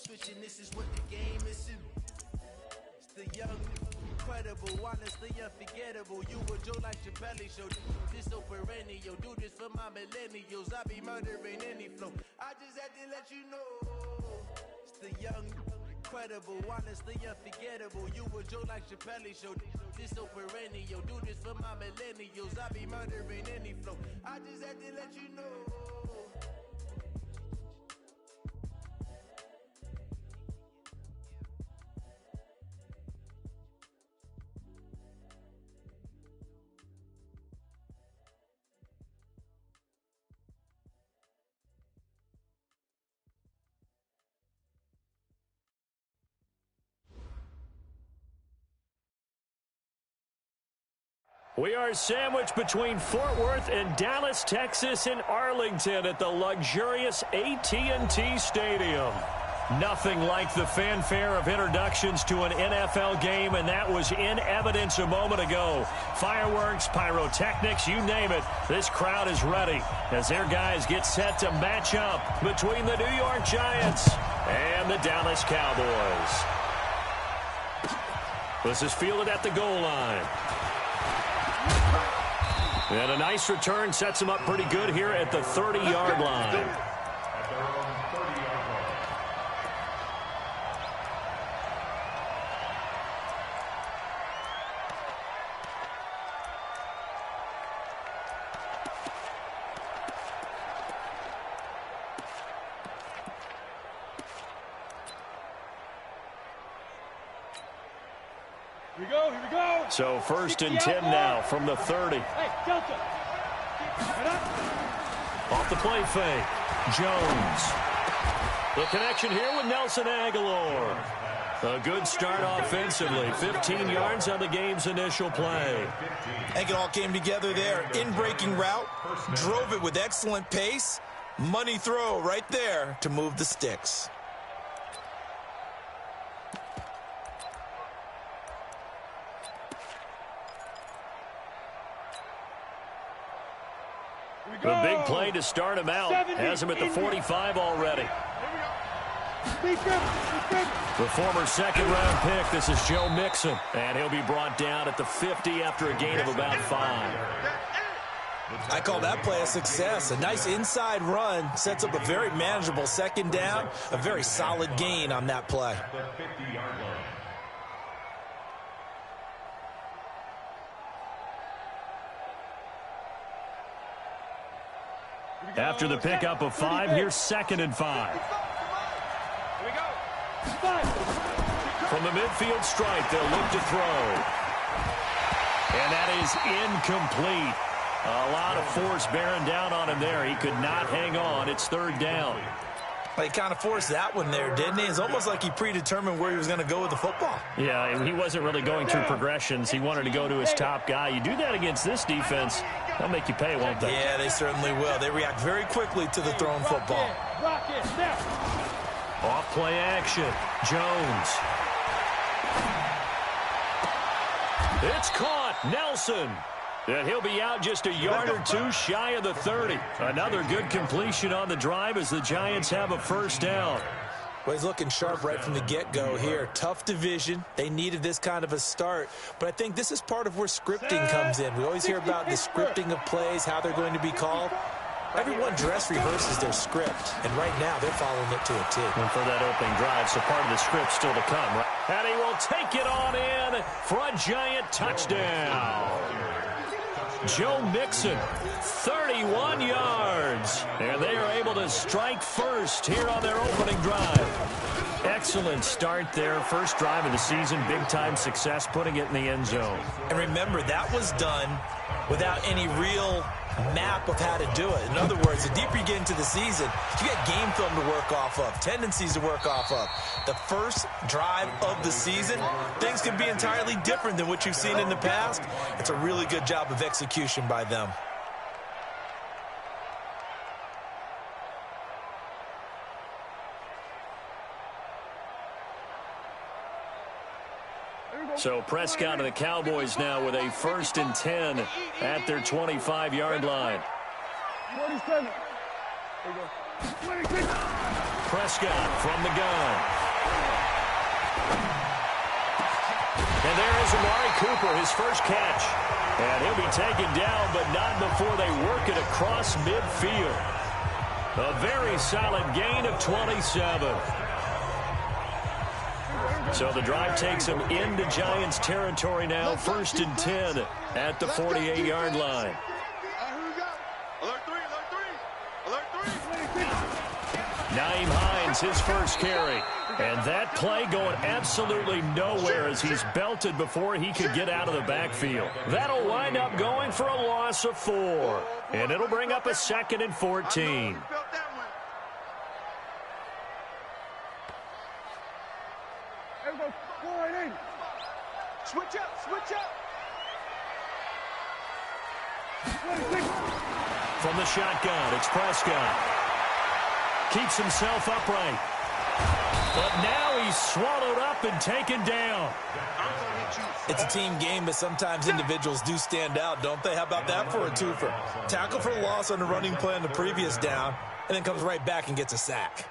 switching, this is what the game is. It's the young, incredible, honestly unforgettable. You would Joe like your belly show. This so perennial, do this for my millennials. I be murdering any flow. I just had to let you know. It's the young, incredible, honestly unforgettable. You would Joe like your belly show. This so perennial, do this for my millennials. I be murdering any flow. I just had to let you know. We are sandwiched between Fort Worth and Dallas, Texas, and Arlington at the luxurious AT&T Stadium. Nothing like the fanfare of introductions to an NFL game, and that was in evidence a moment ago. Fireworks, pyrotechnics, you name it. This crowd is ready as their guys get set to match up between the New York Giants and the Dallas Cowboys. This is fielded at the goal line. And a nice return sets him up pretty good here at the 30-yard line. Here we go. So 1st and 10 now from the 30. Hey, Delta. Off the play fake. Jones. The connection here with Nelson Aguilar. A good start offensively. 15 yards on the game's initial play. I think it all came together there. In-breaking route. Drove it with excellent pace. Money throw right there to move the sticks. The big play to start him out. Has him at the 45 already. The former second-round pick, this is Joe Mixon. And he'll be brought down at the 50 after a gain of about 5. I call that play a success. A nice inside run sets up a very manageable second down. A very solid gain on that play. After the pickup of 5, here's 2nd and 5. From the midfield stripe, they'll look to throw. And that is incomplete. A lot of force bearing down on him there. He could not hang on. It's 3rd down. Well, he kind of forced that one there, didn't he? It's almost like he predetermined where he was going to go with the football. Yeah, he wasn't really going through progressions. He wanted to go to his top guy. You do that against this defense, they'll make you pay, won't they? Yeah, they certainly will. They react very quickly to the thrown football. Off play action. Jones. It's caught. Nelson. And he'll be out just a yard or two shy of the 30. Another good completion on the drive as the Giants have a 1st down. Well, he's looking sharp right from the get-go here. Tough division. They needed this kind of a start. But I think this is part of where scripting comes in. We always hear about the scripting of plays, how they're going to be called. Everyone dress rehearses their script, and right now they're following it to a T. And for that opening drive, so part of the script still to come. Right? And he will take it on in for a Giant touchdown. Joe Mixon, 31 yards. And they are able to strike first here on their opening drive. Excellent start there. First drive of the season. Big-time success, putting it in the end zone. And remember, that was done without any real map of how to do it. In other words, the deeper you get into the season, you get game film to work off of, tendencies to work off of. The first drive of the season, things can be entirely different than what you've seen in the past. It's a really good job of execution by them. So Prescott and the Cowboys now with a 1st and 10 at their 25-yard line. 47. Prescott from the gun. And there is Amari Cooper, his first catch. And he'll be taken down, but not before they work it across midfield. A very solid gain of 27. So the drive takes them into Giants territory now, 1st and 10 at the 48-yard line. Nyheim Hines, his first carry. And that play going absolutely nowhere as he's belted before he could get out of the backfield. That'll wind up going for a loss of 4. And it'll bring up a 2nd and 14. Switch up, switch up. From the shotgun, it's Prescott. Keeps himself upright. But now he's swallowed up and taken down. It's a team game, but sometimes individuals do stand out, don't they? How about that for a twofer? Tackle for loss on the running play on the previous down, and then comes right back and gets a sack.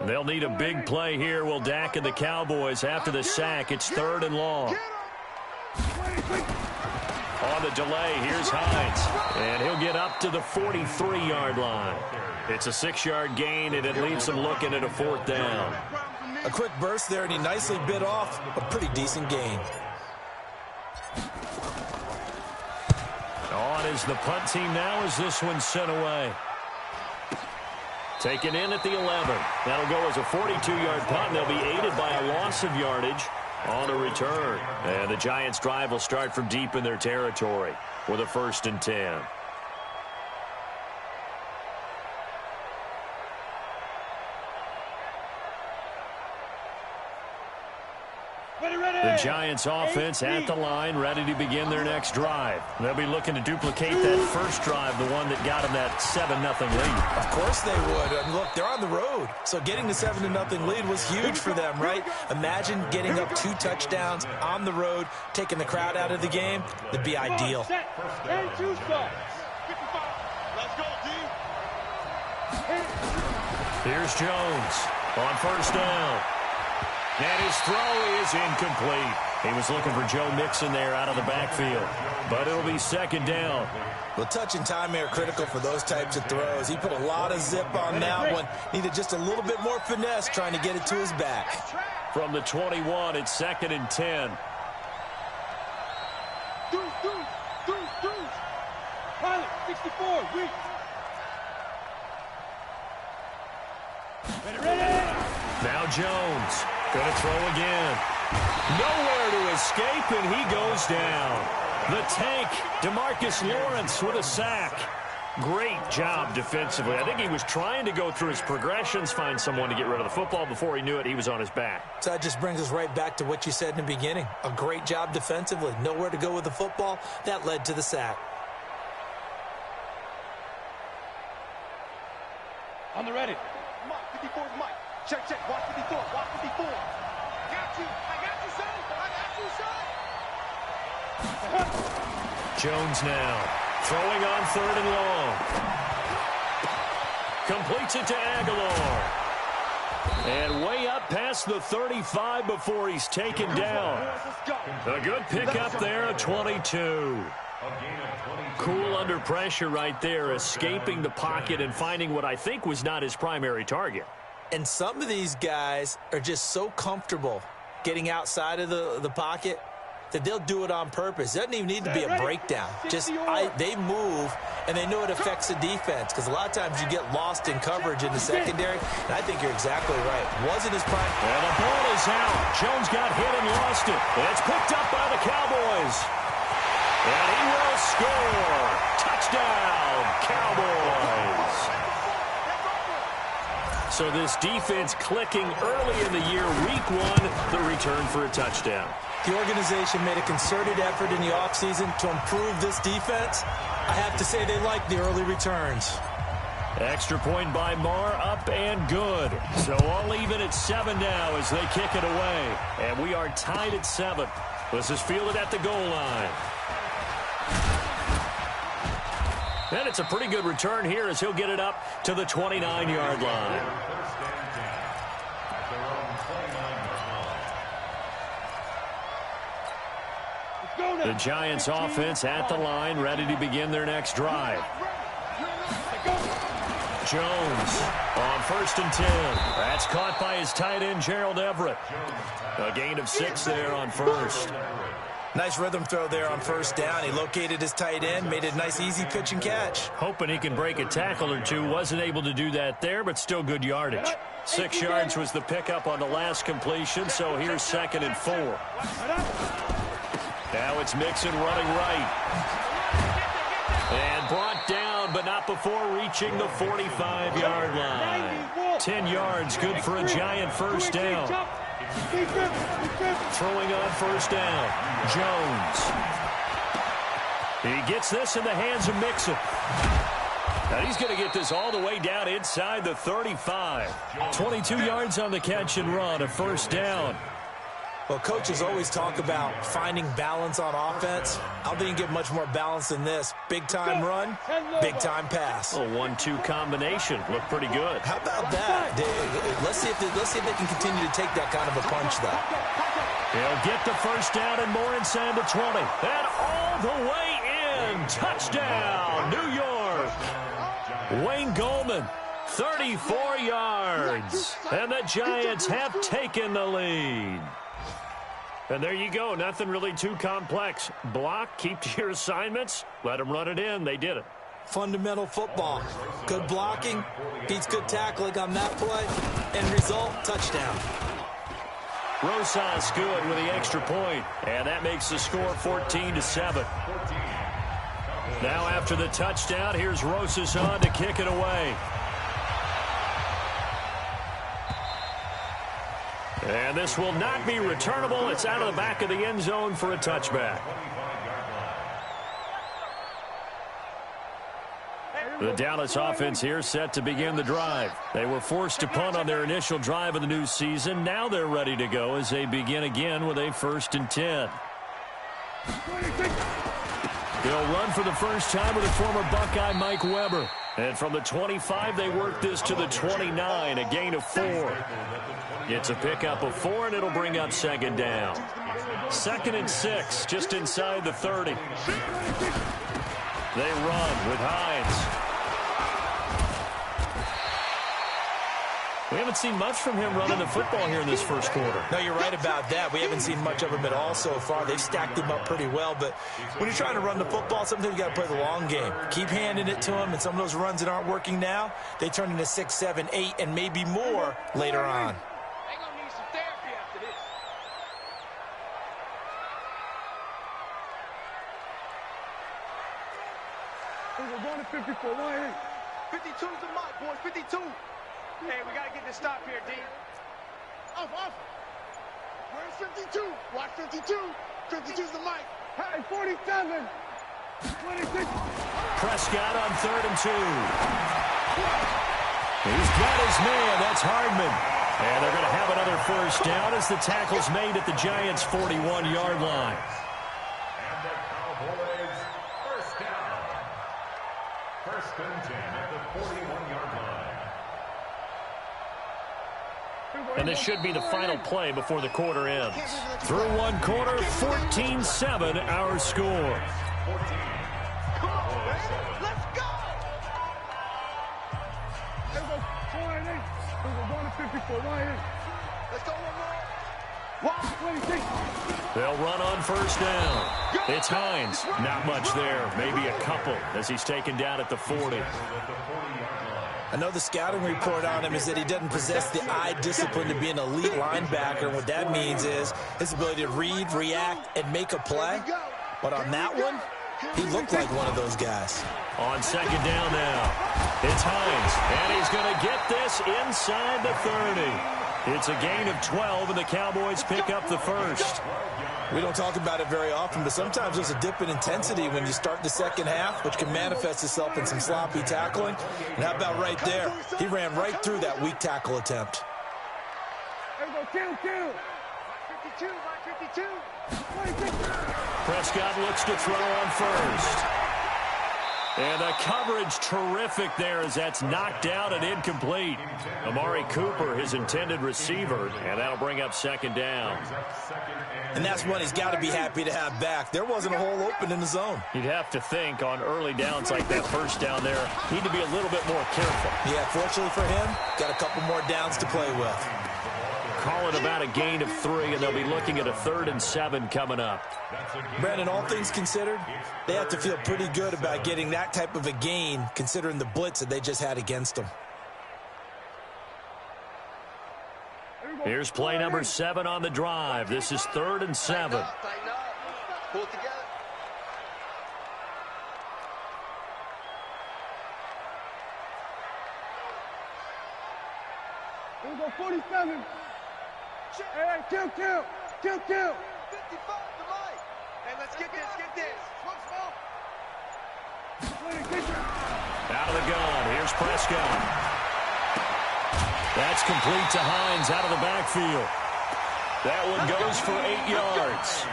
They'll need a big play here. Will Dak and the Cowboys after the sack. It's 3rd and long. On the delay, here's Hines. And he'll get up to the 43-yard line. It's a 6-yard gain, and it leaves them looking at a 4th down. A quick burst there, and he nicely bit off a pretty decent gain. On is the punt team now as this one's sent away. Taken in at the 11. That'll go as a 42-yard punt, and they'll be aided by a loss of yardage on a return. And the Giants' drive will start from deep in their territory with a 1st and 10. The Giants offense at the line, ready to begin their next drive. They'll be looking to duplicate that first drive, the one that got them that 7-0 lead. Of course they would. And look, they're on the road. So getting the 7-0 lead was huge for them, right? Imagine getting up 2 touchdowns on the road, taking the crowd out of the game. That'd be ideal. Here's Jones on 1st down. And his throw is incomplete. He was looking for Joe Mixon there out of the backfield. But it'll be 2nd down. Well, touch and time are critical for those types of throws. He put a lot of zip on that one. Needed just a little bit more finesse trying to get it to his back. From the 21, it's 2nd and 10. Pilot, 64, weak. Ready. Now Jones. Going to throw again. Nowhere to escape, and he goes down. The tank, DeMarcus Lawrence with a sack. Great job defensively. I think he was trying to go through his progressions, find someone to get rid of the football. Before he knew it, he was on his back. So that just brings us right back to what you said in the beginning. A great job defensively. Nowhere to go with the football. That led to the sack. On the ready. Mike, 54 Mike. Check, watch 54, watch 54. I got you, son. Jones now throwing on 3rd and long. Completes it to Aguilar. And way up past the 35 before he's taken down. A good pickup there at 22. Cool under pressure right there, escaping the pocket and finding what I think was not his primary target. And some of these guys are just so comfortable getting outside of the pocket that they'll do it on purpose. It doesn't even need to be a breakdown. They move, and they know it affects the defense because a lot of times you get lost in coverage in the secondary, and I think you're exactly right. Wasn't his prime. And the ball is out. Jones got hit and lost it. And it's picked up by the Cowboys. And he will score. Touchdown, Cowboys. So this defense clicking early in the year, week 1, the return for a touchdown. The organization made a concerted effort in the offseason to improve this defense. I have to say they like the early returns. Extra point by Marr, up and good. So all even at 7 now as they kick it away. And we are tied at 7. This is fielded at the goal line. And it's a pretty good return here as he'll get it up to the 29-yard line. The Giants offense at the line, ready to begin their next drive. Jones on 1st and 10. That's caught by his tight end, Gerald Everett. A gain of 6 there on first. Nice rhythm throw there on 1st down. He located his tight end, made it a nice, easy pitch and catch. Hoping he can break a tackle or two. Wasn't able to do that there, but still good yardage. 6 yards was the pickup on the last completion, so here's 2nd and 4. Now it's Mixon running right. And brought down, but not before reaching the 45-yard line. 10 yards, good for a Giant first down. Throwing on 1st down, Jones. He gets this in the hands of Mixon. Now he's going to get this all the way down inside the 35. 22 yards on the catch and run, a 1st down. Well, coaches always talk about finding balance on offense. I don't think you get much more balance than this. Big-time run, big-time pass. A 1-2 combination. Looked pretty good. How about that? Let's see if they can continue to take that kind of a punch, though. He'll get the 1st down and more inside the 20. And all the way in. Touchdown, New York. Wayne Goldman, 34 yards. And the Giants have taken the lead. And there you go. Nothing really too complex. Block, keep to your assignments, let them run it in. They did it. Fundamental football. Good blocking, beats good tackling on that play, and result, touchdown. Rosas good with the extra point, and that makes the score 14-7. Now after the touchdown, here's Rosas on to kick it away. And this will not be returnable. It's out of the back of the end zone for a touchback. The Dallas offense here set to begin the drive. They were forced to punt on their initial drive of the new season. Now they're ready to go as they begin again with a 1st and 10. They'll run for the first time with a former Buckeye, Mike Weber. And from the 25, they work this to the 29, a gain of 4. It's a pickup of 4, and it'll bring up 2nd down. 2nd and 6, just inside the 30. They run with Hines. We haven't seen much from him running the football here in this first quarter. No, you're right about that. We haven't seen much of him at all so far. They've stacked him up pretty well, but when you're trying to run the football, sometimes you got to play the long game. Keep handing it to him, and some of those runs that aren't working now, they turn into 6, 7, 8, and maybe more later on. We're going to 54. 52's the mark, boys. 52. Hey, we got to get this stop here, D. Off. Where's 52? Watch 52. 52's the mic. Hey, 47. 26. Prescott on 3rd and 2. He's got his man. That's Hardman. And they're going to have another 1st down as the tackle's made at the Giants' 41-yard line. And the Cowboys, 1st down. 1st and 10 at the 41-yard line. And this should be the final play before the quarter ends. Through one quarter, 14-7 our score. Come on, man. Let's go. We're going to 54. Let's go one more. 26. They'll run on 1st down. It's Hines. Not much there. Maybe a couple as he's taken down at the 40. I know the scouting report on him is that he doesn't possess the eye discipline to be an elite linebacker. And what that means is his ability to read, react, and make a play. But on that one, he looked like one of those guys. On 2nd down now, it's Hines. And he's going to get this inside the 30. It's a gain of 12, and the Cowboys pick up the 1st. We don't talk about it very often, but sometimes there's a dip in intensity when you start the second half, which can manifest itself in some sloppy tackling. And how about right there? He ran right through that weak tackle attempt. Kill. 52, 52. 26. Prescott looks to throw on 1st. And the coverage terrific there as that's knocked out and incomplete. Amari Cooper, his intended receiver, and that'll bring up second down. And that's one he's got to be happy to have back. There wasn't a hole open in the zone. You'd have to think on early downs like that first down there, need to be a little bit more careful. Yeah, fortunately for him, got a couple more downs to play with. Call it about a gain of 3, and they'll be looking at a 3rd and 7 coming up. Brandon, all things considered, they have to feel pretty good about getting that type of a gain, considering the blitz that they just had against them. Here's play number 7 on the drive. This is 3rd and 7. Tighten up. Pull it together. Here we go, 47. Hey, kill. 55 to Mike. Hey, let's get this. Out of the gun. Here's Prescott. That's complete to Hines out of the backfield. That one goes for 8 yards.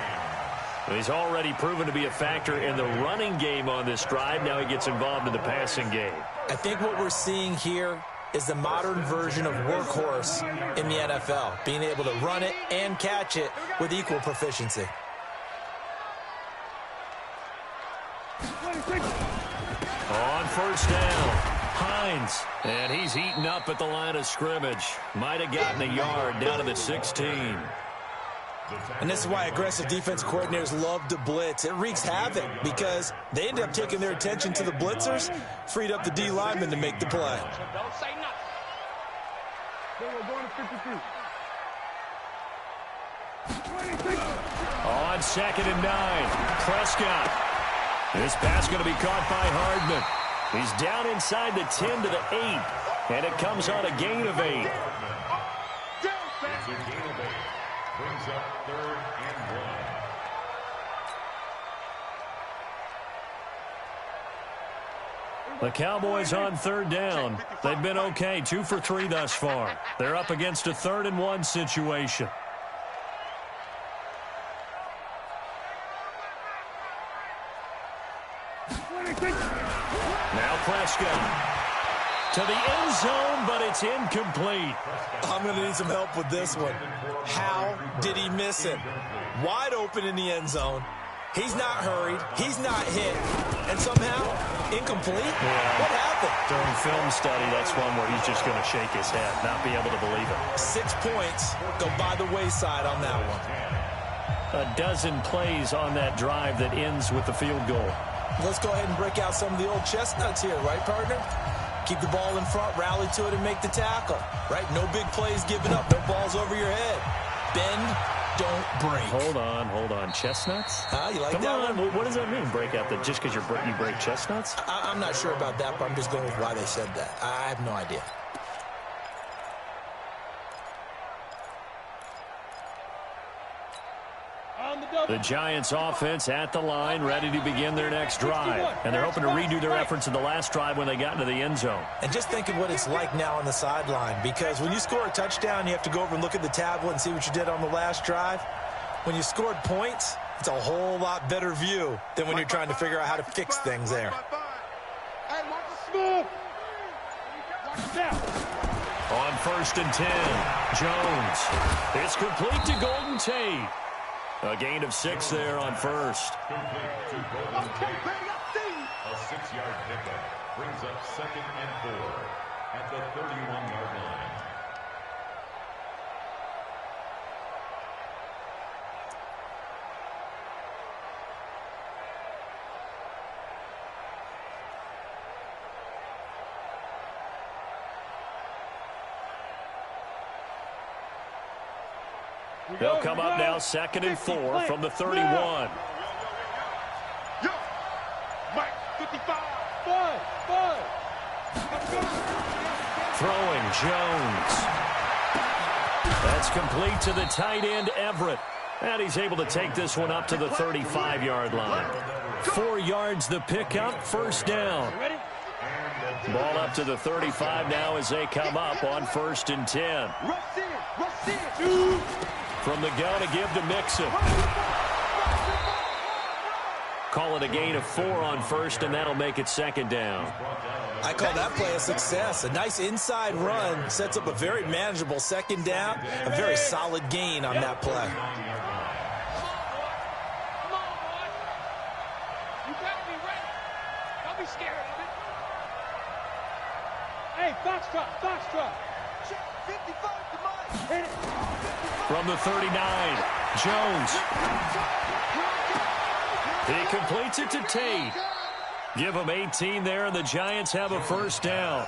He's already proven to be a factor in the running game on this drive. Now he gets involved in the passing game. I think what we're seeing here is the modern version of workhorse in the NFL, being able to run it and catch it with equal proficiency. On first down, Hines, and he's eaten up at the line of scrimmage. Might have gotten a yard down to the 16. And this is why aggressive defense coordinators love to blitz. It wreaks havoc because they end up taking their attention to the blitzers, freed up the D lineman to make the play. Don't say nothing. We're going to 53. On 2nd and 9, Prescott. This pass going to be caught by Hardman. He's down inside the 10 to the 8, and it comes on a gain of 8. It's a gain of 8. Brings up 3rd and 1. The Cowboys on 3rd down. They've been okay, 2 for 3 thus far. They're up against a 3rd and 1 situation. Now Prescott to the end zone, but it's incomplete. I'm going to need some help with this one. How did he miss it? Wide open in the end zone. He's not hurried. He's not hit. And somehow, incomplete? Yeah. What happened? During film study, that's one where he's just going to shake his head, not be able to believe it. 6 points go by the wayside on that one. A dozen plays on that drive that ends with the field goal. Let's go ahead and break out some of the old chestnuts here, right, partner? Keep the ball in front, rally to it, and make the tackle, right? No big plays given up, no balls over your head. Bend, don't break. Hold on. Chestnuts? You like Come that on. one? What does that mean, break out? That just because you break chestnuts? I'm not sure about that, but I'm just going with why they said that. I have no idea. The Giants offense at the line, ready to begin their next drive. And they're hoping to redo their efforts in the last drive when they got into the end zone. And just think of what it's like now on the sideline, because when you score a touchdown, you have to go over and look at the tablet and see what you did on the last drive. When you scored points, it's a whole lot better view than when you're trying to figure out how to fix things there. Hey, watch the smooth. Watch it down. On 1st and 10, Jones. It's complete to Golden Tate. A gain of 6 there on 1st. Complete to Golden Tate. A 6-yard pickup brings up 2nd and 4 at the 31-yard line. They'll come up now 2nd and 4 from the 31. Yo, Mike, 55. Five. Throwing Jones. That's complete to the tight end, Everett. And he's able to take this one up to the 35-yard line. 4 yards the pickup, 1st down. Ball up to the 35 now as they come up on 1st and 10. Rush in. Dude. From the gun to give to Mixon. call it a gain of 4 on first, and that'll make it second down. I call that play a success. A nice inside run sets up a very manageable second down, a very solid gain on that play. Come on, boy. You better be ready. Don't be scared of it. Hey, foxtrot, foxtrot. 55 to Mike. Hit it. From the 39, Jones. He completes it to Tate. Give him 18 there, and the Giants have a first down.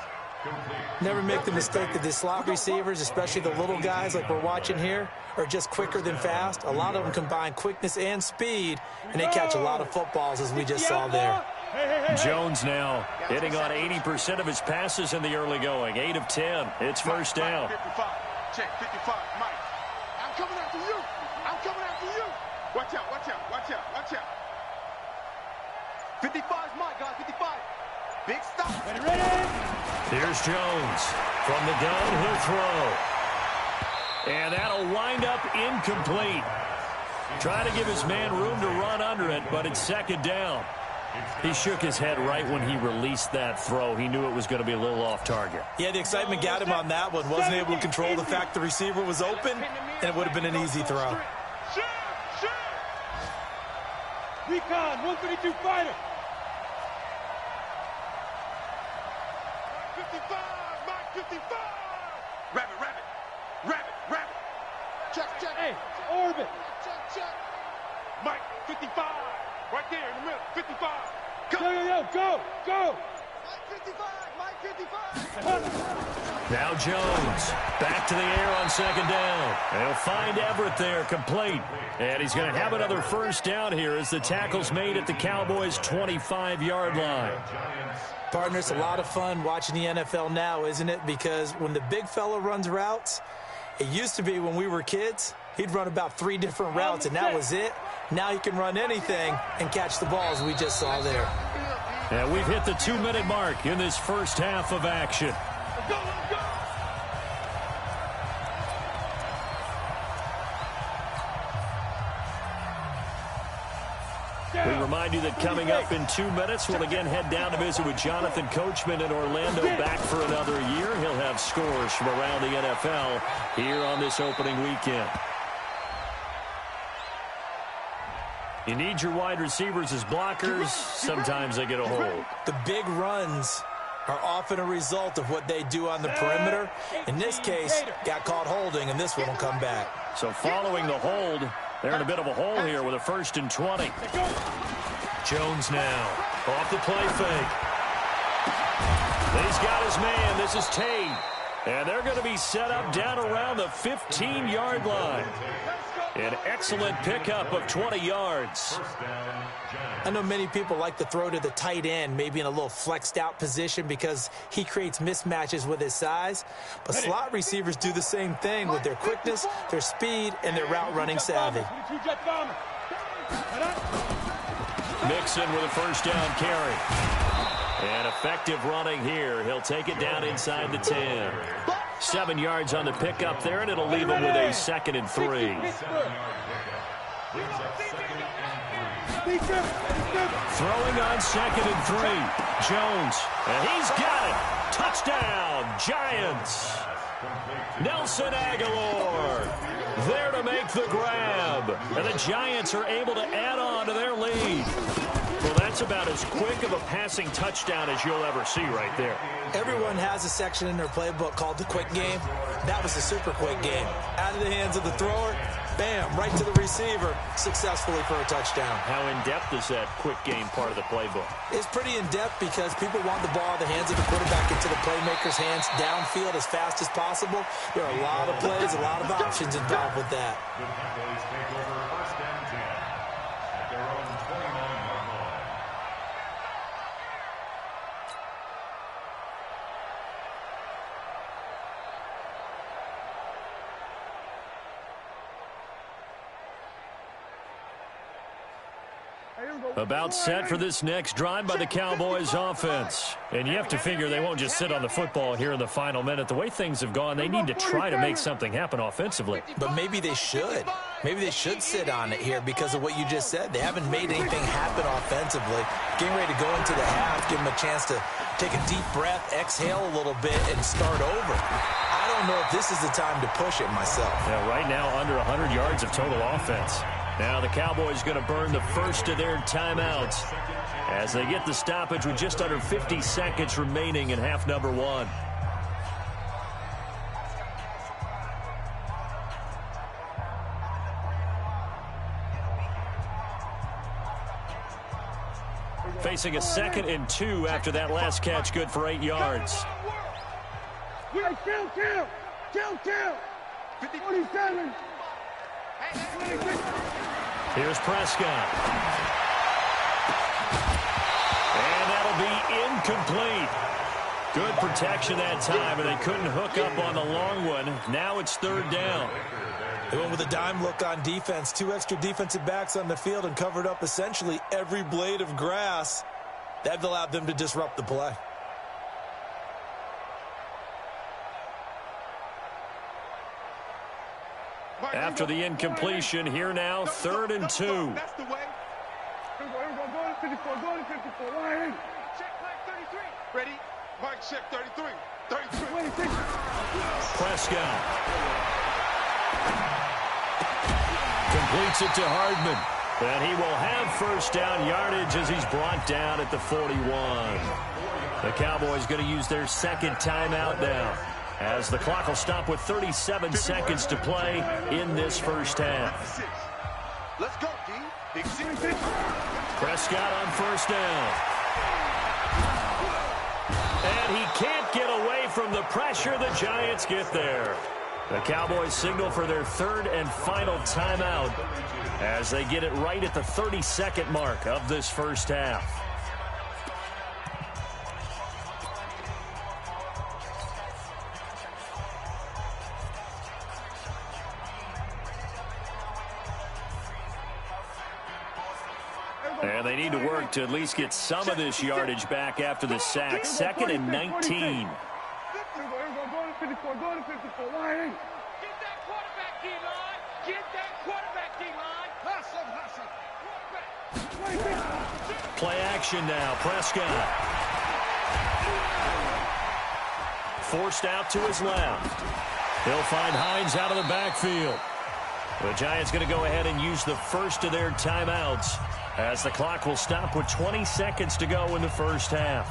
Never make the mistake that the slot receivers, especially the little guys like we're watching here, are just quicker than fast. A lot of them combine quickness and speed, and they catch a lot of footballs, as we just saw there. Jones now hitting on 80% of his passes in the early going. 8 of 10. It's first down. 55. Check, 55. Mike. I'm coming after you. I'm coming after you. Watch out, watch out, watch out, watch out. 55 is Mike, guys. 55. Big stop. Ready, ready. Here's Jones. From the gun, he'll throw. And that'll wind up incomplete. Trying to give his man room to run under it, but it's second down. He shook his head right when he released that throw. He knew it was going to be a little off target. Yeah, the excitement got him on that one. Wasn't able to control the fact the receiver was open, and it would have been an easy throw. Recon, 132 fighter. 55, Mike 55. Rabbit, rabbit, rabbit, rabbit. Check, check. Hey, orbit. Check, check. Mike 55. Right there in the middle. 55. Go, yo, yo, yo, go, go. Mike 55, Mike 55. Now Jones back to the air on second down. They'll find Everett there, complete. And he's going to have another first down here as the tackle's made at the Cowboys' 25-yard line. Partner, it's a lot of fun watching the NFL now, isn't it? Because when the big fella runs routes, it used to be when we were kids, he'd run about 3 different routes, and that was it. Now he can run anything and catch the balls we just saw there. And we've hit the 2-minute mark in this first half of action. We remind you that coming up in 2 minutes, we'll again head down to visit with Jonathan Coachman in Orlando, back for another year. He'll have scores from around the NFL here on this opening weekend. You need your wide receivers as blockers. Sometimes they get a hold. The big runs are often a result of what they do on the perimeter. In this case, got caught holding, and this one will come back. So following the hold, they're in a bit of a hole here with a 1st and 20. Jones now off the play fake. He's got his man. This is Tate. And they're going to be set up down around the 15-yard line. An excellent pickup of 20 yards. I know many people like to throw to the tight end, maybe in a little flexed out position because he creates mismatches with his size. But slot receivers do the same thing with their quickness, their speed, and their route running savvy. Mixon with a first down carry. And effective running here. He'll take it down inside the 10. 7 yards on the pickup there, and it'll leave him with a 2nd and 3. Throwing on 2nd and 3. Jones, and he's got it. Touchdown, Giants. Nelson Aguilar there to make the grab. And the Giants are able to add on to their lead. Well, that's about as quick of a passing touchdown as you'll ever see right there. Everyone has a section in their playbook called the quick game. That was the super quick game. Out of the hands of the thrower, bam, right to the receiver, successfully for a touchdown. How in-depth is that quick game part of the playbook? It's pretty in-depth because people want the ball in the hands of the quarterback into the playmaker's hands downfield as fast as possible. There are a lot of plays, a lot of options involved with that. The Cowboys take over 1st and 10 at their own 29-yard line. Hey, About set for this next drive by the Cowboys offense. And you have to figure they won't just sit on the football here in the final minute. The way things have gone, they need to try to make something happen offensively. But maybe they should. Maybe they should sit on it here because of what you just said. They haven't made anything happen offensively. Getting ready to go into the half, give them a chance to take a deep breath, exhale a little bit, and start over. I don't know if this is the time to push it myself. Yeah, right now under 100 yards of total offense. Now the Cowboys going to burn the first of their timeouts as they get the stoppage with just under 50 seconds remaining in half number one. Facing a 2nd and 2 after that last catch, good for 8 yards. Kill. 47. Here's Prescott. And that'll be incomplete. Good protection that time, and they couldn't hook up on the long one. Now it's 3rd down. They went with a dime look on defense. 2 extra defensive backs on the field and covered up essentially every blade of grass. That allowed them to disrupt the play. After the incompletion, here now, 3rd and 2. That's the way. Go to 54. Check mark 33. Ready? Mark check 33. 33. Prescott. Completes it to Hardman. And he will have 1st down yardage as he's brought down at the 41. The Cowboys going to use their 2nd timeout now, as the clock will stop with 37 seconds to play in this first half. Let's go, D. Big six. Prescott on 1st down. And he can't get away from the pressure. The Giants get there. The Cowboys signal for their 3rd and final timeout as they get it right at the 32nd mark of this first half. And they need to work to at least get some of this yardage back after the sack. 2nd and 19. Go to 54. Get that quarterback, D-line. Get that quarterback, D-line. Hustle. Play action now. Prescott. Forced out to his left. He'll find Hines out of the backfield. The Giants going to go ahead and use the first of their timeouts as the clock will stop with 20 seconds to go in the first half.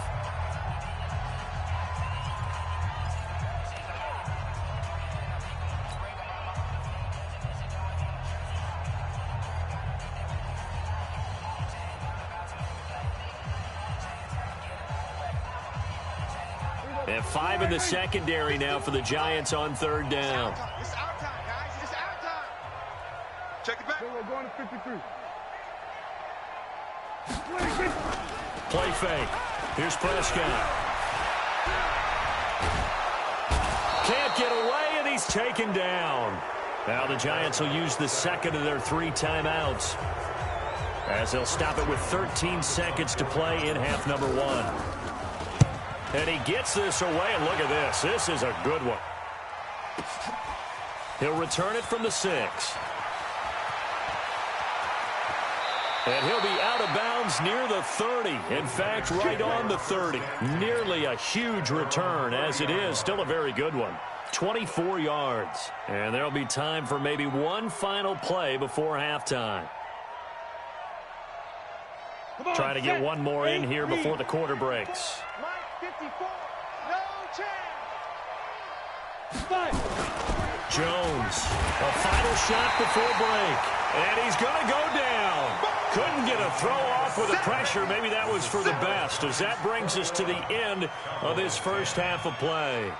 And 5 in the secondary now for the Giants on 3rd down. It's our time, guys. It's our time. Check it back. We're going to 53. Play fake. Here's Prescott. Can't get away, and he's taken down. Now the Giants will use the 2nd of their 3 timeouts, as they'll stop it with 13 seconds to play in half number 1. And he gets this away, and look at this. This is a good one. He'll return it from the 6. And he'll be out of bounds near the 30. In fact, right on the 30. Nearly a huge return, as it is. Still a very good one. 24 yards. And there'll be time for maybe one final play before halftime. Trying to get one more in here before the quarter breaks. 54, no chance. Jones, a final shot before break. And he's going to go down. Couldn't get a throw off with the pressure. Maybe that was for the best, as that brings us to the end of this first half of play.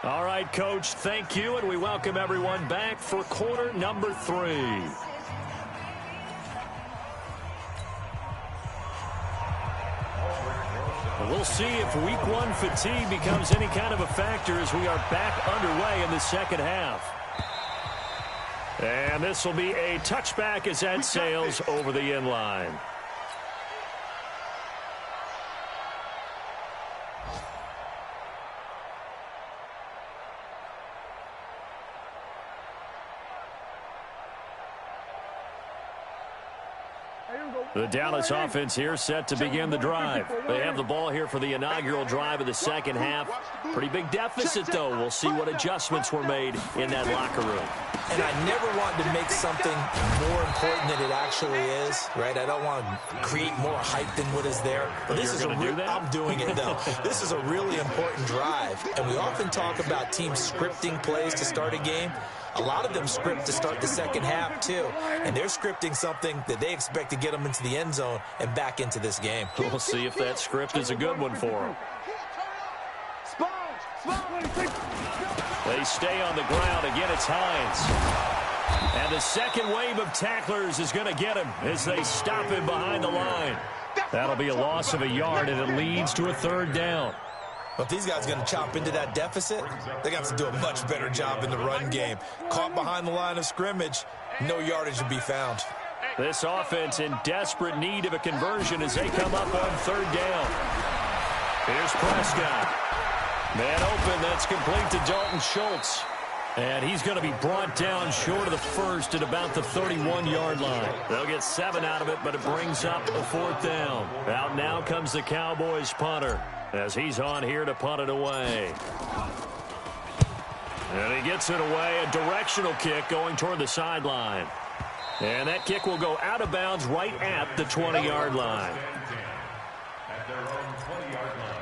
All right, Coach, thank you, and we welcome everyone back for quarter number 3. We'll see if week 1 fatigue becomes any kind of a factor as we are back underway in the second half. And this will be a touchback as that sails over the end line. The Dallas offense here set to begin the drive. They have the ball here for the inaugural drive of the second half. Pretty big deficit, though. We'll see what adjustments were made in that locker room. And I never want to make something more important than it actually is, right? I don't want to create more hype than what is there. But this is I'm doing it, though. This is a really important drive. And we often talk about teams scripting plays to start a game. A lot of them script to start the second half, too. And they're scripting something that they expect to get them into the end zone and back into this game. We'll see if that script is a good one for them. They stay on the ground. Again, it's Hines. And the second wave of tacklers is going to get him as they stop him behind the line. That'll be a loss of a yard, and it leads to a third down. But if these guys are going to chop into that deficit, they're going to have to do a much better job in the run game. Caught behind the line of scrimmage, no yardage to be found. This offense in desperate need of a conversion as they come up on third down. Here's Prescott. Man open, that's complete to Dalton Schultz. And he's going to be brought down short of the first at about the 31-yard line. They'll get 7 out of it, but it brings up a fourth down. Out now comes the Cowboys punter as he's on here to punt it away. And he gets it away, a directional kick going toward the sideline. And that kick will go out of bounds right at the 20-yard line. At their own 20-yard line.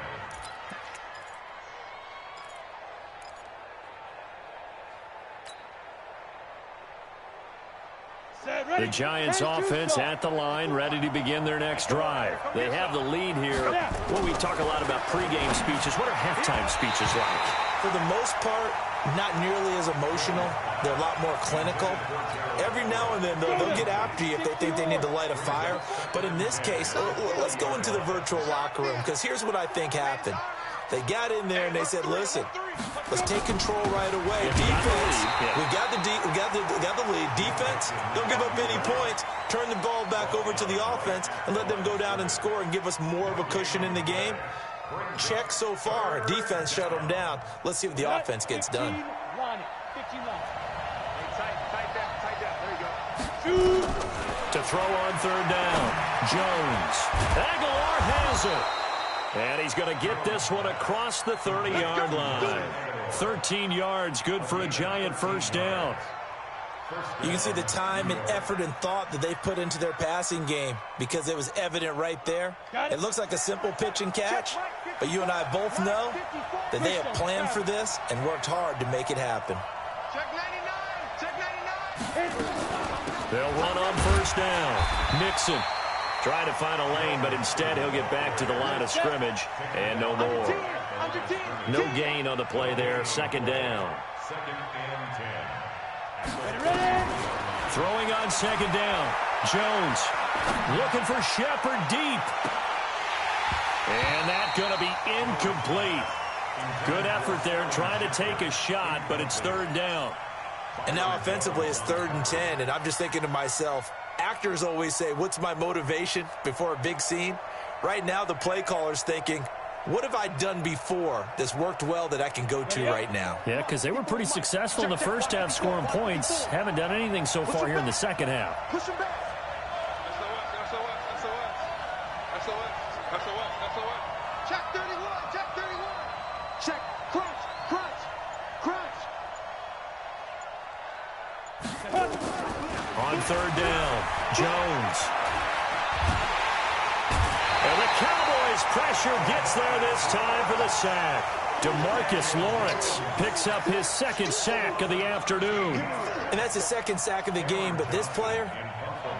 The Giants offense at the line, ready to begin their next drive. They have the lead here. Well, we talk a lot about pregame speeches. What are halftime speeches like? For the most part, not nearly as emotional. They're a lot more clinical. Every now and then, they'll get after you if they think they need to light a fire. But in this case, let's go into the virtual locker room, because here's what I think happened. They got in there and they said, listen, let's take control right away. Defense, we got the lead. Defense, don't give up any points. Turn the ball back over to the offense and let them go down and score and give us more of a cushion in the game. Check so far. Defense shut them down. Let's see if the offense gets done. 15 line. Tight down. There you go. To throw on third down, Jones. Aguilar has it. And he's going to get this one across the 30-yard line. 13 yards, good for a Giant first down. You can see the time and effort and thought that they put into their passing game because it was evident right there. It looks like a simple pitch and catch, but you and I both know that they have planned for this and worked hard to make it happen. Check 99. Check 99. They'll run on first down. Nixon trying to find a lane, but instead he'll get back to the line of scrimmage and no more. No gain on the play there. Second down. Second and 10. Ready? Throwing on second down. Jones looking for Shepard deep. And that's going to be incomplete. Good effort there trying to take a shot, but it's third down. And now offensively it's 3rd and 10, and I'm just thinking to myself, actors always say, what's my motivation before a big scene? Right now the play caller's thinking, what have I done before that's worked well that I can go to right now? Yeah, because they were pretty successful in the first half scoring points. Haven't done anything so far here in the second half. Push him back. Check 31. Check 31. Check. Crunch. On third down, Jones. And the Cowboys pressure gets there this time for the sack. DeMarcus Lawrence picks up his second sack of the afternoon. And that's his second sack of the game, but this player,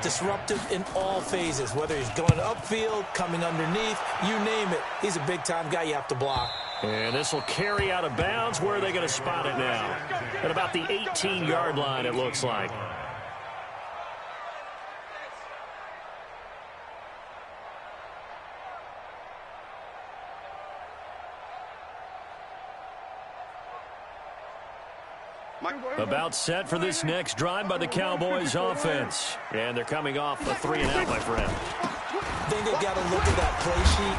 disruptive in all phases, whether he's going upfield, coming underneath, you name it. He's a big-time guy you have to block. And this will carry out of bounds. Where are they going to spot it now? At about the 18-yard line, it looks like. About set for this next drive by the Cowboys offense. And they're coming off a 3-and-out, my friend. I think they've got to look at that play sheet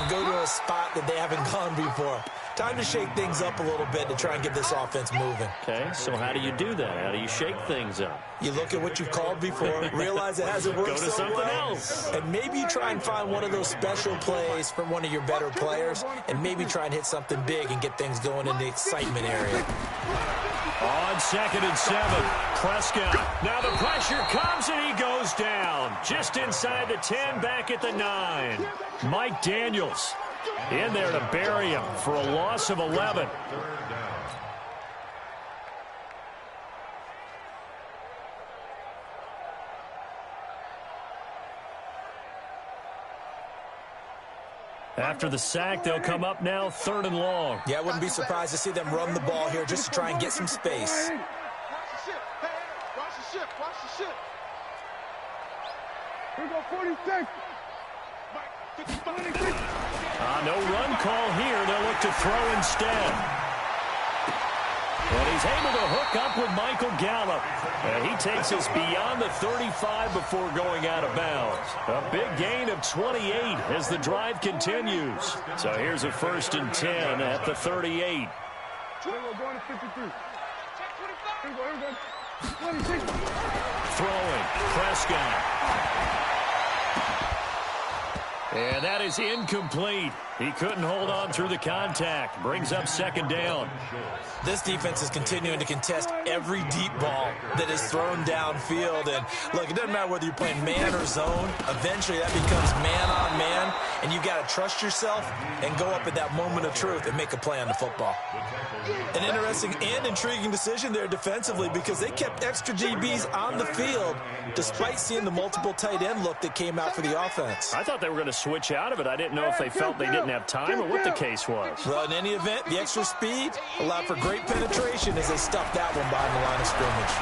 and go to a spot that they haven't gone before. Time to shake things up a little bit to try and get this offense moving. Okay, so how do you do that? How do you shake things up? You look at what you've called before, realize it hasn't worked Go to so something well, else. and maybe you try and find one of those special plays from one of your better players, and maybe try and hit something big and get things going in the excitement area. On 2nd and 7, Prescott. Now the pressure comes and he goes down. Just inside the 10, back at the 9. Mike Daniels in there to bury him for a loss of 11. After the sack, they'll come up now 3rd and long. Yeah, I wouldn't be surprised to see them run the ball here just to try and get some space. Watch the ship. Watch the ship. Watch the ship. Here we go, 46. No run call here. They'll look to throw instead. And he's able to hook up with Michael Gallup. And he takes us beyond the 35 before going out of bounds. A big gain of 28 as the drive continues. So here's a 1st and 10 at the 38. Here we go, going to 53. Here we go, 26. Throwing, Prescott. And that is incomplete. He couldn't hold on through the contact. Brings up 2nd down. This defense is continuing to contest every deep ball that is thrown downfield. And look, it doesn't matter whether you're playing man or zone. Eventually that becomes man on man. And you've got to trust yourself and go up at that moment of truth and make a play on the football. An interesting and intriguing decision there defensively because they kept extra DBs on the field despite seeing the multiple tight end look that came out for the offense. I thought they were going to switch out of it. I didn't know if they felt they didn't have time or what the case was. Well, in any event, the extra speed allowed for great penetration as they stuffed that one behind the line of scrimmage.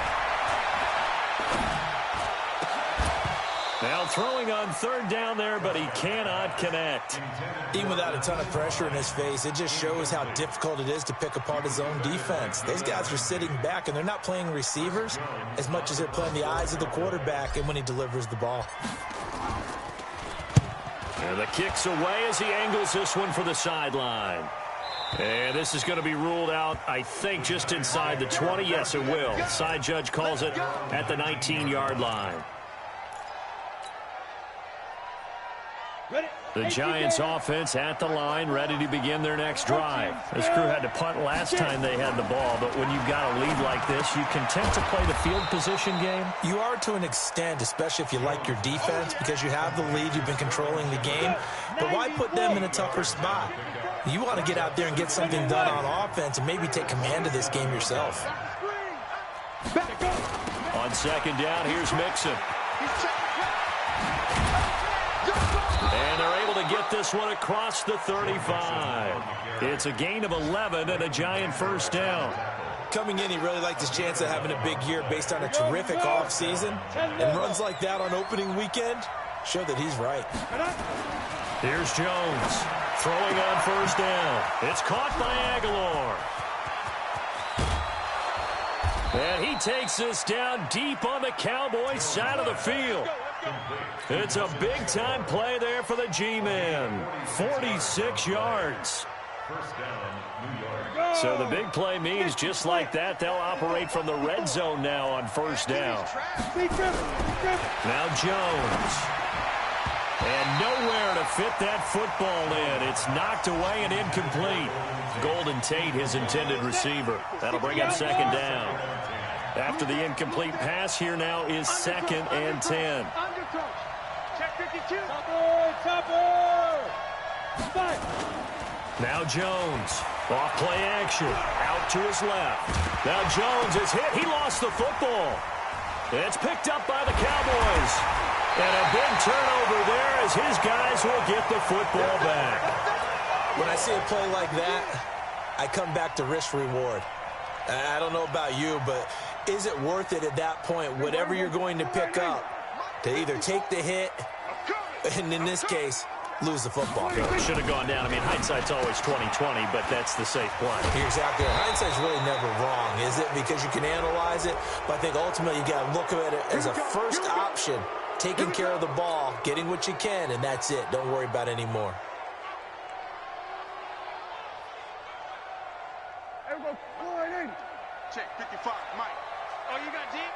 Now throwing on 3rd down there, but he cannot connect. Even without a ton of pressure in his face, it just shows how difficult it is to pick apart his own defense. Those guys are sitting back, and they're not playing receivers as much as they're playing the eyes of the quarterback and when he delivers the ball. And the kick's away as he angles this one for the sideline. And this is going to be ruled out, I think, just inside the 20. Yes, it will. Side judge calls it at the 19-yard line. The Giants offense at the line, ready to begin their next drive. This crew had to punt last time they had the ball, but when you've got a lead like this, you content to play the field position game? You are to an extent, especially if you like your defense, because you have the lead, you've been controlling the game. But why put them in a tougher spot? You want to get out there and get something done on offense and maybe take command of this game yourself. On 2nd down, here's Mixon. And they're able to get this one across the 35. It's a gain of 11 and a Giant 1st down. Coming in, he really liked his chance of having a big year based on a terrific offseason. And runs like that on opening weekend show that he's right. Here's Jones throwing on 1st down. It's caught by Aguilar. And he takes this down deep on the Cowboys side of the field. It's a big-time play there for the G-Man. 46 yards. So the big play means just like that, they'll operate from the red zone now on 1st down. Now Jones. And nowhere to fit that football in. It's knocked away and incomplete. Golden Tate, his intended receiver. That'll bring up 2nd down. After the incomplete pass, here now is 2nd and 10. Check 52. Now Jones, off play action, out to his left. Now Jones is hit. He lost the football. It's picked up by the Cowboys. And a big turnover there as his guys will get the football back. When I see a play like that, I come back to risk reward. I don't know about you, but is it worth it at that point, whatever you're going to pick up, to either take the hit, and in this case, lose the football? Should have gone down. I mean, hindsight's always 20/20, but that's the safe play. You're exactly right. Hindsight's really never wrong, is it? Because you can analyze it, but I think ultimately you got to look at it as a first option, taking care of the ball, getting what you can, and that's it. Don't worry about it anymore. Hey, we go wide 80. Check 55, Mike. Oh, you got deep?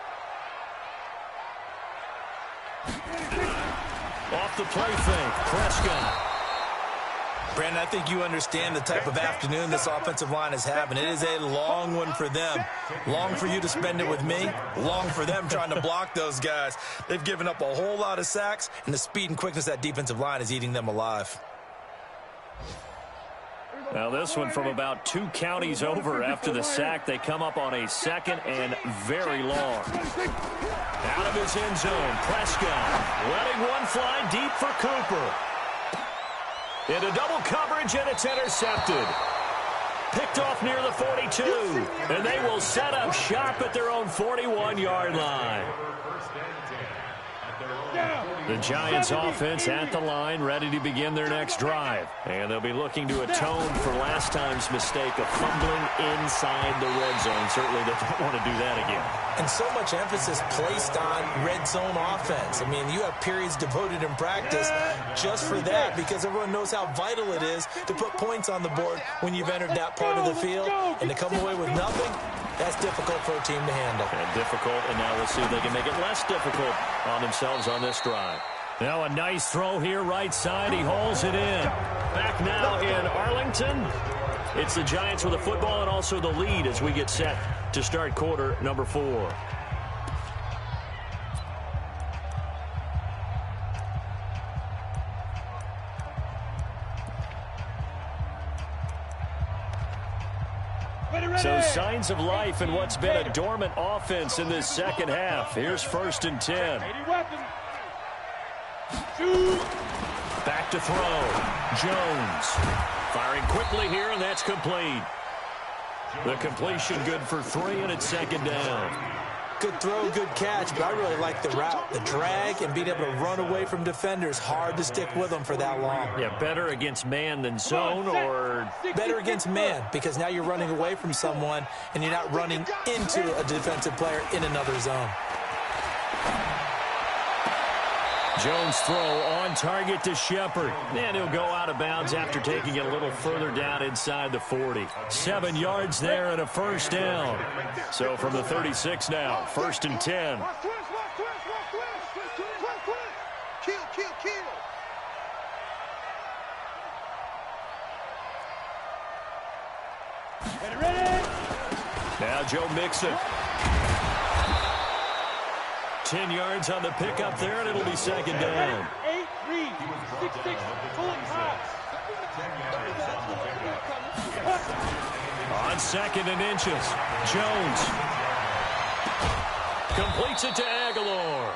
Off the play fake, Prescott. Brandon, I think you understand the type of afternoon this offensive line is having. It is a long one for them. Long for you to spend it with me. Long for them trying to block those guys. They've given up a whole lot of sacks, and the speed and quickness of that defensive line is eating them alive. Now this one from about 2 counties over after the sack. They come up on a 2nd and very long. Out of his end zone, Prescott letting one fly deep for Cooper. Into double coverage, and it's intercepted. Picked off near the 42, and they will set up shop at their own 41-yard line. The Giants offense at the line, ready to begin their next drive. And they'll be looking to atone for last time's mistake of fumbling inside the red zone. Certainly they don't want to do that again. And so much emphasis placed on red zone offense. I mean, you have periods devoted in practice just for that, because everyone knows how vital it is to put points on the board when you've entered that part of the field. And to come away with nothing, that's difficult for a team to handle. And difficult, and now we'll see if they can make it less difficult on themselves on this drive. Now a nice throw here, right side. He hauls it in. Back now in Arlington. It's the Giants with the football and also the lead as we get set to start quarter number 4. So signs of life in what's been a dormant offense in this second half. Here's 1st and 10. Back to throw. Jones firing quickly here, and that's complete. The completion good for 3, and it's 2nd down. Good throw, good catch, but I really like the route. The drag and being able to run away from defenders, hard to stick with them for that long. Yeah, better against man than zone, or better against man, because now you're running away from someone and you're not running into a defensive player in another zone. Jones throw on target to Shepard. And he'll go out of bounds after taking it a little further down inside the 40. 7 yards there and a 1st down. So from the 36 now, 1st and 10. Kill. Ready? Now Joe Mixon. 10 yards on the pickup there, and it'll be 2nd down. 8-3, 6-6, pulling high. On 2nd and inches, Jones completes it to Aguilar.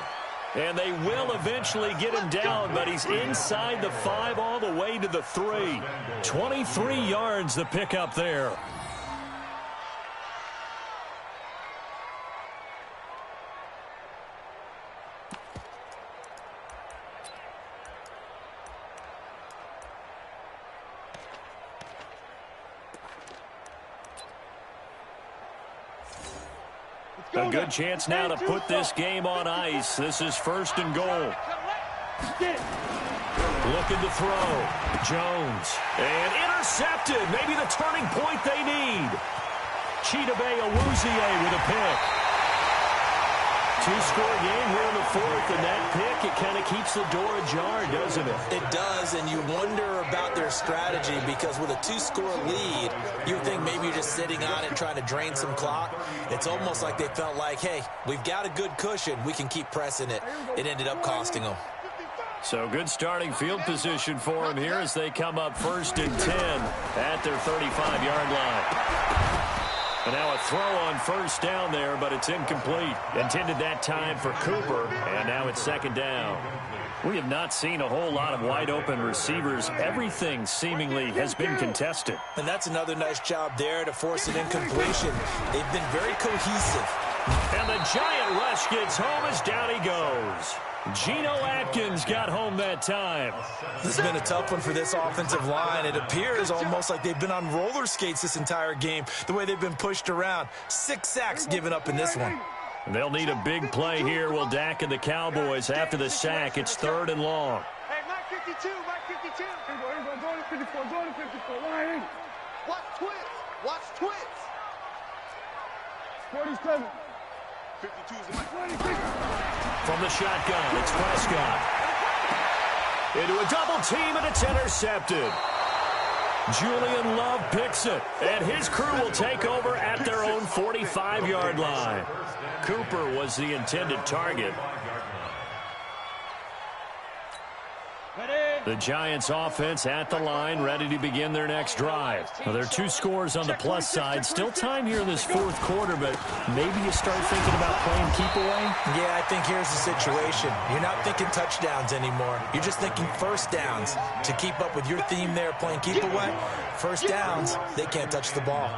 And they will eventually get him down, but he's inside the 5 all the way to the 3. 23 yards the pickup there. A good chance now to put this game on ice. This is 1st and goal. Looking to throw. Jones. And intercepted. Maybe the turning point they need. Chidobe Awuzie with a pick. 2-score game here in the 4th, and that pick, it kind of keeps the door ajar, doesn't it? It does, and you wonder about their strategy, because with a 2-score lead, you think maybe you're just sitting on it trying to drain some clock. It's almost like they felt like, hey, we've got a good cushion. We can keep pressing it. It ended up costing them. So good starting field position for them here as they come up 1st and 10 at their 35-yard line. And now a throw on 1st down there, but it's incomplete. Intended that time for Cooper, and now it's 2nd down. We have not seen a whole lot of wide-open receivers. Everything seemingly has been contested. And that's another nice job there to force an incompletion. They've been very cohesive. And the Giant rush gets home as down he goes. Geno Atkins got home that time. This has been a tough one for this offensive line. It appears almost like they've been on roller skates this entire game, the way they've been pushed around. 6 sacks given up in this one. They'll need a big play here, will Dak and the Cowboys. After the sack, it's 3rd and long. Hey, Mike 52, Mike 52. Here we go, go to 54, go to 54, line. Watch twins. 47. 52 is in my 26. From the shotgun, it's Prescott. Into a double team, and it's intercepted. Julian Love picks it, and his crew will take over at their own 45-yard line. Cooper was the intended target. The Giants offense at the line, ready to begin their next drive. Well, there are 2 scores on the plus side. Still time here in this fourth quarter, but maybe you start thinking about playing keep away? Yeah, I think here's the situation. You're not thinking touchdowns anymore. You're just thinking first downs. To keep up with your theme there, playing keep away, first downs, they can't touch the ball.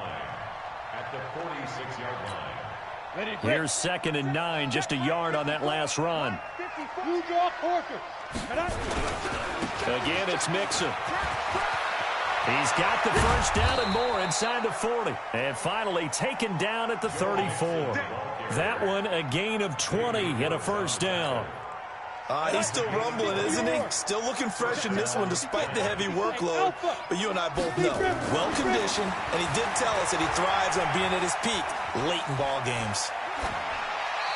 At the 46-yard line. Here's 2nd and 9, just a yard on that last run. Again, it's Mixon. He's got the first down and more inside the 40. And finally taken down at the 34. That one a gain of 20 and a first down. He's still rumbling, isn't he? Still looking fresh in this one despite the heavy workload. But you and I both know, well-conditioned, and he did tell us that he thrives on being at his peak late in ball games.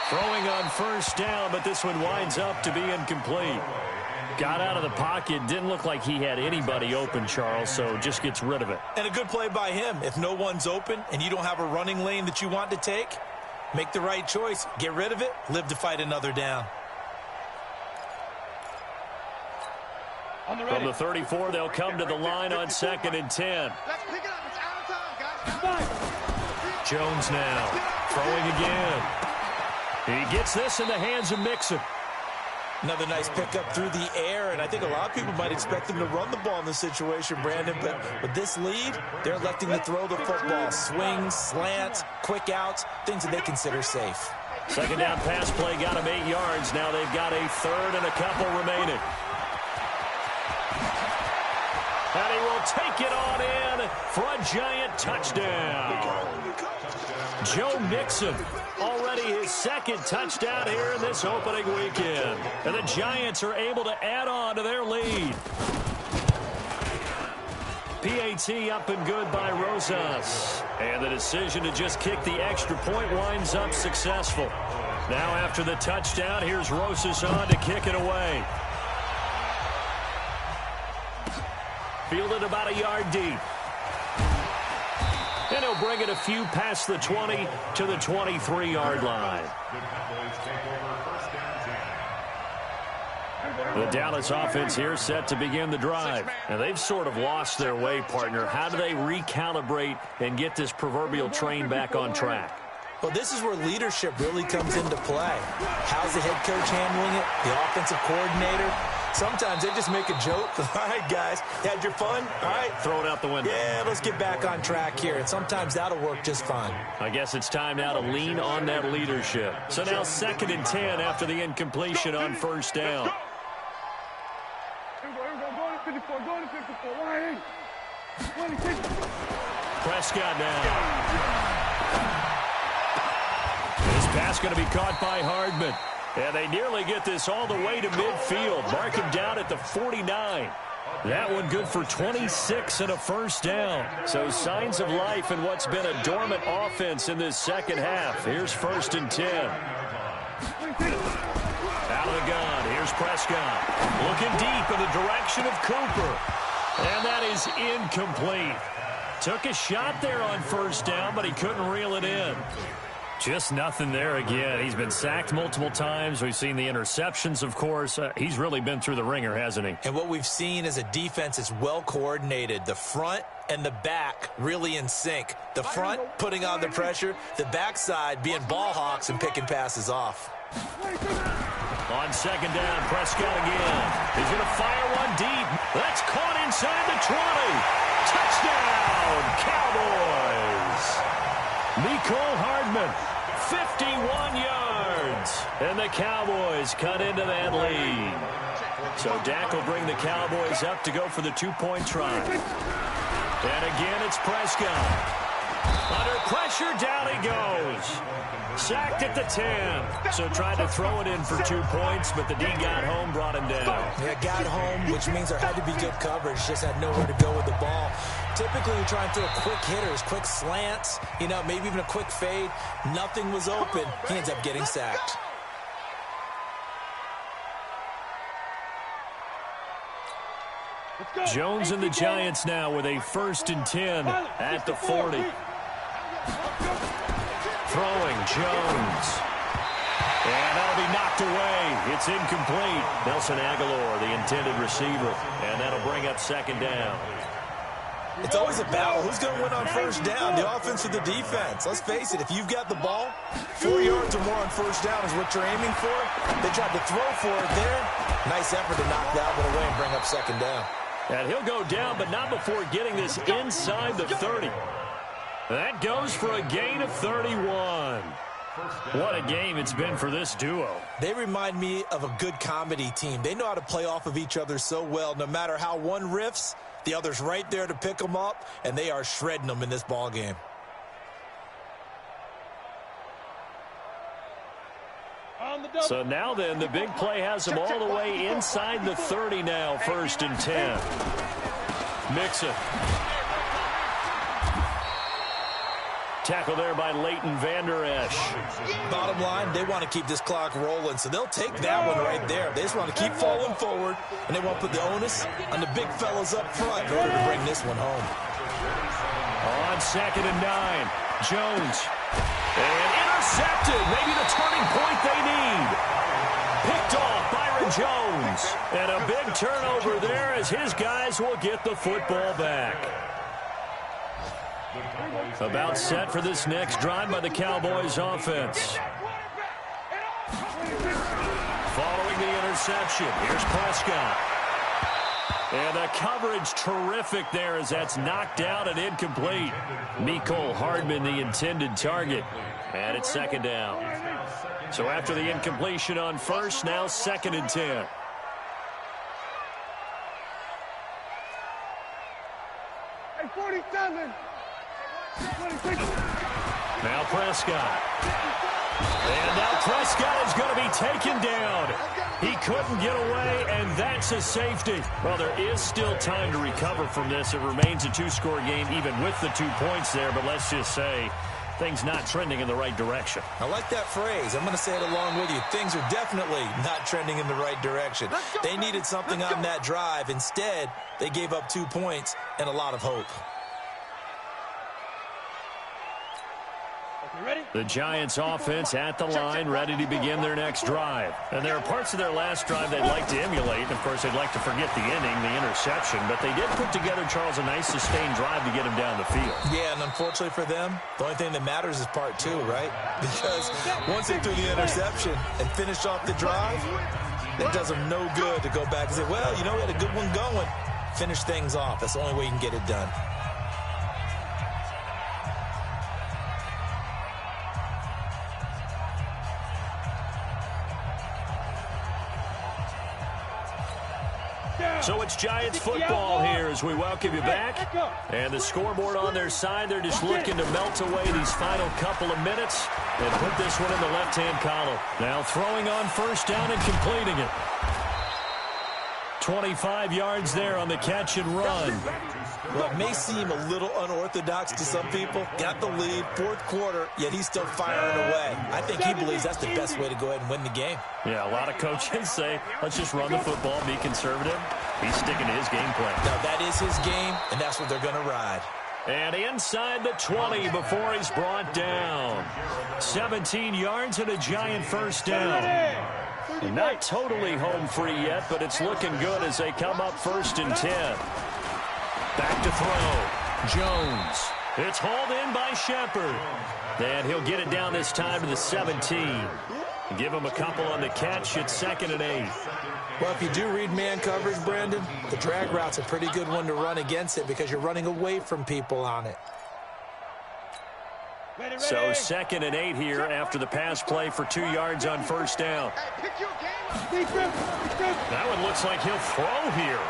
Throwing on first down, but this one winds up to be incomplete. Got out of the pocket, didn't look like he had anybody open, Charles, so just gets rid of it. And a good play by him. If no one's open and you don't have a running lane that you want to take, make the right choice. Get rid of it, live to fight another down. From the 34, they'll come to the line on 2nd and 10. Let's pick it up. It's out of time, guys. Jones now, throwing again. He gets this in the hands of Mixon. Another nice pickup through the air, and I think a lot of people might expect him to run the ball in this situation, Brandon, but with this lead, they're electing to throw the football. Swings, slants, quick outs, things that they consider safe. 2nd down pass play got him 8 yards. Now they've got a 3rd and a couple remaining. And he will take it on in for a Giant touchdown. Joe Mixon, already his 2nd touchdown here in this opening weekend. And the Giants are able to add on to their lead. PAT up and good by Rosas. And the decision to just kick the extra point winds up successful. Now after the touchdown, here's Rosas on to kick it away. Fielded about a yard deep. And he'll bring it a few past the 20 to the 23-yard line. The Dallas offense here set to begin the drive. And they've sort of lost their way, partner. How do they recalibrate and get this proverbial train back on track? Well, this is where leadership really comes into play. How's the head coach handling it? The offensive coordinator? Sometimes they just make a joke. All right, guys, had your fun? All right. Throw it out the window. Yeah, let's get back on track here. And sometimes that'll work just fine. I guess it's time now to lean on that leadership. So now 2nd and 10 after the incompletion on first down. Prescott now. This pass going to be caught by Hardman. And they nearly get this all the way to midfield. Mark him down at the 49. That one good for 26 and a first down. So signs of life in what's been a dormant offense in this second half. Here's 1st and 10. Out of the gun. Here's Prescott. Looking deep in the direction of Cooper. And that is incomplete. Took a shot there on first down, but he couldn't reel it in. Just nothing there again. He's been sacked multiple times. We've seen the interceptions, of course. He's really been through the ringer, hasn't he? And what we've seen is a defense is well coordinated. The front and the back really in sync. The front putting on the pressure. The backside being ball hawks and picking passes off. On 2nd down, Prescott again. He's going to fire one deep. That's caught inside the 20. Touchdown, Cowboys. Mecole Hardman, 51 yards. And the Cowboys cut into that lead. So Dak will bring the Cowboys up to go for the 2-point try. And again, it's Prescott. Under pressure, down he goes. Sacked at the 10. So tried to throw it in for 2 points, but the D got home, brought him down. Yeah, got home, which means there had to be good coverage. Just had nowhere to go with the ball. Typically, you try and throw quick hitters, quick slants, maybe even a quick fade. Nothing was open. He ends up getting sacked. Jones and the Giants now with a 1st and 10 at the 40. Throwing, Jones. And that'll be knocked away. It's incomplete. Nelson Aguilar, the intended receiver. And that'll bring up 2nd down. It's always a battle. Who's going to win on 1st down, the offense or the defense? Let's face it, if you've got the ball, 4 yards or more on 1st down is what you're aiming for. They tried to throw for it there. Nice effort to knock that one away and bring up 2nd down. And he'll go down, but not before getting this inside the 30. That goes for a gain of 31. What a game it's been for this duo. They remind me of a good comedy team. They know how to play off of each other so well. No matter how one riffs, the other's right there to pick them up, and they are shredding them in this ball game. So now then, the big play has them all the way inside the 30 now, 1st and 10. Mixon. Tackle there by Leighton Vander Esch. Bottom line, they want to keep this clock rolling, so they'll take that one right there. They just want to keep falling forward, and they want to put the onus on the big fellas up front in order to bring this one home. On 2nd and 9, Jones. And intercepted. Maybe the turning point they need. Picked off Byron Jones. And a big turnover there as his guys will get the football back. About set for this next drive by the Cowboys offense. Following the interception, here's Prescott. And the coverage terrific there as that's knocked out and incomplete. Mecole Hardman, the intended target. And it's 2nd down. So after the incompletion on 1st, now 2nd and 10. Hey, 47. Now Prescott. And now Prescott is going to be taken down. He couldn't get away, and that's a safety. Well, there is still time to recover from this. It remains a 2-score game, even with the 2 points there. But let's just say things not trending in the right direction. I like that phrase. I'm going to say it along with you. Things are definitely not trending in the right direction. They needed something on that drive. Instead, they gave up 2 points and a lot of hope. The Giants offense at the line, ready to begin their next drive. And there are parts of their last drive they'd like to emulate. Of course, they'd like to forget the inning, the interception. But they did put together, Charles, a nice sustained drive to get him down the field. Yeah, and unfortunately for them, the only thing that matters is part 2, right? Because once they threw the interception and finished off the drive, it does them no good to go back and say, well, we had a good one going. Finish things off. That's the only way you can get it done. So it's Giants football here as we welcome you back. And the scoreboard on their side, they're just looking to melt away these final couple of minutes and put this one in the left-hand column. Now throwing on 1st down and completing it. 25 yards there on the catch and run. Well, it may seem a little unorthodox to some people. Got the lead, 4th quarter, yet he's still firing away. I think he believes that's the best way to go ahead and win the game. Yeah, a lot of coaches say, let's just run the football, be conservative. He's sticking to his game plan. Now, that is his game, and that's what they're going to ride. And inside the 20 before he's brought down. 17 yards and a Giant 1st down. And not totally home free yet, but it's looking good as they come up 1st and 10. Back to throw. Jones. It's hauled in by Shepard. And he'll get it down this time to the 17. Give him a couple on the catch. It's 2nd and 8. Well, if you do read man coverage, Brandon, the drag route's a pretty good one to run against it because you're running away from people on it. So 2nd and 8 here after the pass play for 2 yards on 1st down. That one looks like he'll throw here.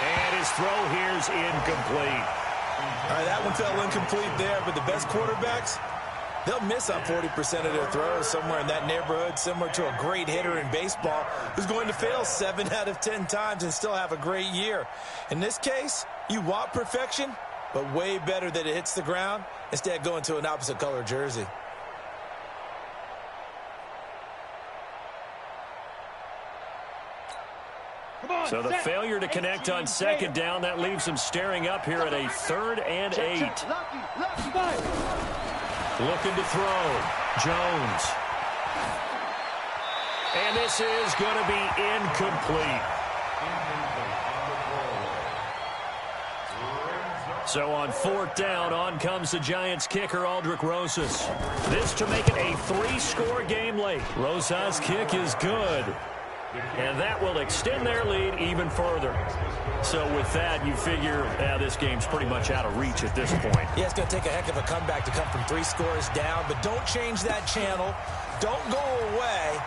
And his throw here's incomplete. All right, that one fell incomplete there, but the best quarterbacks, they'll miss on 40% of their throws, somewhere in that neighborhood, similar to a great hitter in baseball who's going to fail 7 out of 10 times and still have a great year. In this case, you want perfection, but way better that it hits the ground instead of going to an opposite color jersey. So the failure to connect on second down, that leaves him staring up here at a 3rd and 8. Looking to throw. Jones. And this is going to be incomplete. So on 4th down, on comes the Giants kicker, Aldrick Rosas. This to make it a 3-score game late. Rosas' kick is good. And that will extend their lead even further. So with that, you figure this game's pretty much out of reach at this point. Yeah, it's going to take a heck of a comeback to come from 3 scores down, but don't change that channel. Don't go away.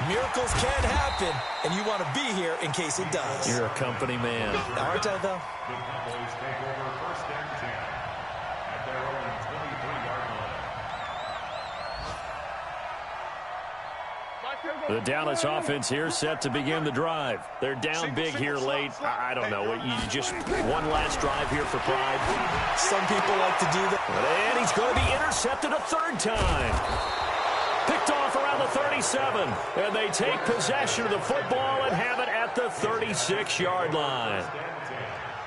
Miracles can happen, and you want to be here in case it does. You're a company man. Aren't I, though? The Cowboys take over 1st and 10 at their own 23-yard line. The Dallas offense here set to begin the drive. They're down big here late. I don't know. You just one last drive here for pride. Some people like to do that. And he's going to be intercepted a 3rd time. Picked off around the 37. And they take possession of the football and have it at the 36-yard line.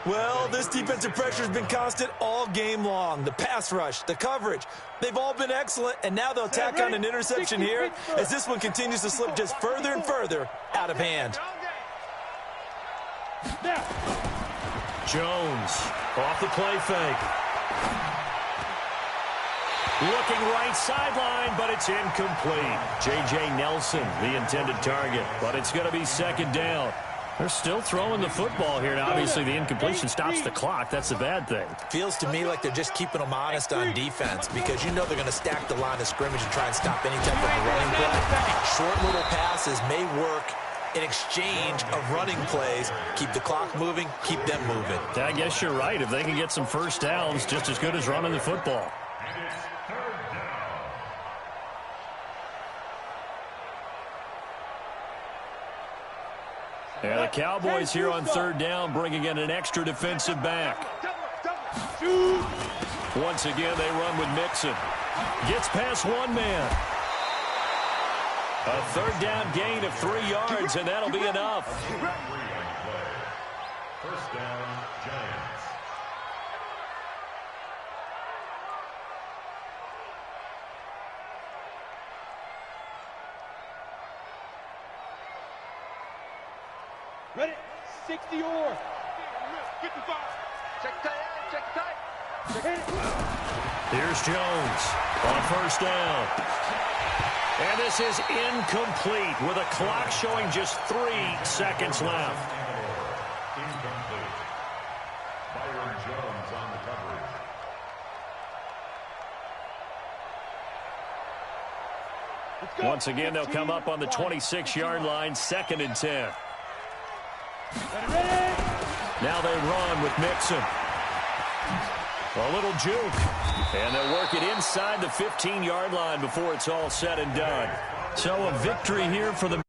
Well, this defensive pressure has been constant all game long. The pass rush, the coverage, they've all been excellent, and now they'll tack on an interception here as this one continues to slip just further and further out of hand. Jones off the play fake. Looking right sideline, but it's incomplete. J.J. Nelson, the intended target, but it's going to be 2nd down. They're still throwing the football here. Now, obviously, the incompletion stops the clock. That's a bad thing. Feels to me like they're just keeping them honest on defense because you know they're going to stack the line of scrimmage and try and stop any type of a running play. Short little passes may work in exchange of running plays. Keep the clock moving, keep them moving. I guess you're right. If they can get some first downs, just as good as running the football. And the Cowboys here on 3rd down, bringing in an extra defensive back. Once again, they run with Mixon. Gets past one man. A 3rd down gain of 3 yards, and that'll be enough. 1st down, Giants. Ready? 60 or 55. Check tight. Here's Jones on 1st down. And this is incomplete with a clock showing just 3 seconds left. Incomplete. Byron Jones on the coverage. Once again, they'll come up on the 26-yard line, 2nd and 10. Now they run with Mixon. A little juke. And they'll work it inside the 15-yard line before it's all said and done. So a victory here for the